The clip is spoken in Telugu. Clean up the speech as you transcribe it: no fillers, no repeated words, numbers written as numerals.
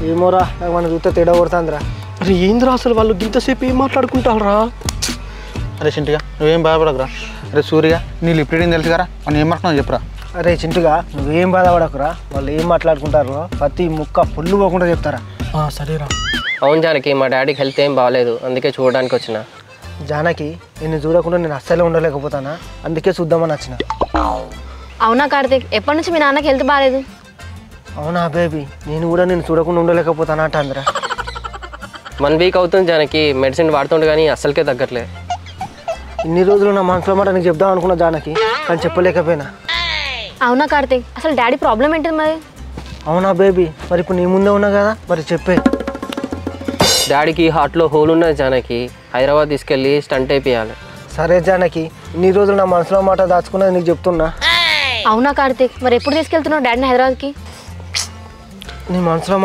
ఏమోరా నాకు మన చూస్తే తేడా కొడుతుందిరా. అరే ఏంద్రా అసలు వాళ్ళు ఇంతసేపు ఏం మాట్లాడుకుంటారా? అరే చింటిగా నువ్వేం బాధపడకురా. అరే సూర్య నీ లిప్ రీడింగ్ తెలుసు కదా, మనం ఏం మాట్లాడుతున్నావు చెప్పురా. అరే చింటుగా నువ్వేం బాధపడకురా, వాళ్ళు ఏం మాట్లాడుకుంటారో ప్రతి ముక్క పుల్లు పోకుండా చెప్తారా. సరేరా. అవును జానకి, మా డాడీకి హెల్త్ ఏం బాగాలేదు, అందుకే చూడడానికి వచ్చిన. జానకి నిన్ను చూడకుండా నేను అస్సలే ఉండలేకపోతానా, అందుకే చూద్దామని వచ్చిన. అవునా కార్తీక్, ఎప్పటి నుంచి మీ నాన్నకి హెల్త్ బాగాలేదు? అవునా బేబీ, నేను కూడా నేను చూడకుండా ఉండలేకపోతానా అంటాందిరా. 1 వీక్ అవుతుంది జానకి, మెడిసిన్ వాడుతుండే కానీ అస్సలకే తగ్గట్లేదు. ఇన్ని రోజులు నా మనసులో మాట నీకు చెప్దాం అనుకున్నా జానకి, కానీ చెప్పలేకపోయినా. అవునా కార్తీక్, అసలు డాడీ ప్రాబ్లం ఏంటిది మరి? అవునా బేబీ, మరి ఇప్పుడు నీ ముందే ఉన్నా కదా, మరి చెప్పే. డాడీకి హార్ట్లో హోల్ ఉన్నది జానకి, హైదరాబాద్ తీసుకెళ్ళి స్టంట్ అయిపోయాలి. సరే జానకి, ఇన్ని రోజులు నా మనసులో మాట దాచుకున్నది నీకు చెప్తున్నా. అవునా కార్తీక్, మరి ఎప్పుడు తీసుకెళ్తున్నావు డాడీని హైదరాబాద్కి? నీ మనసులో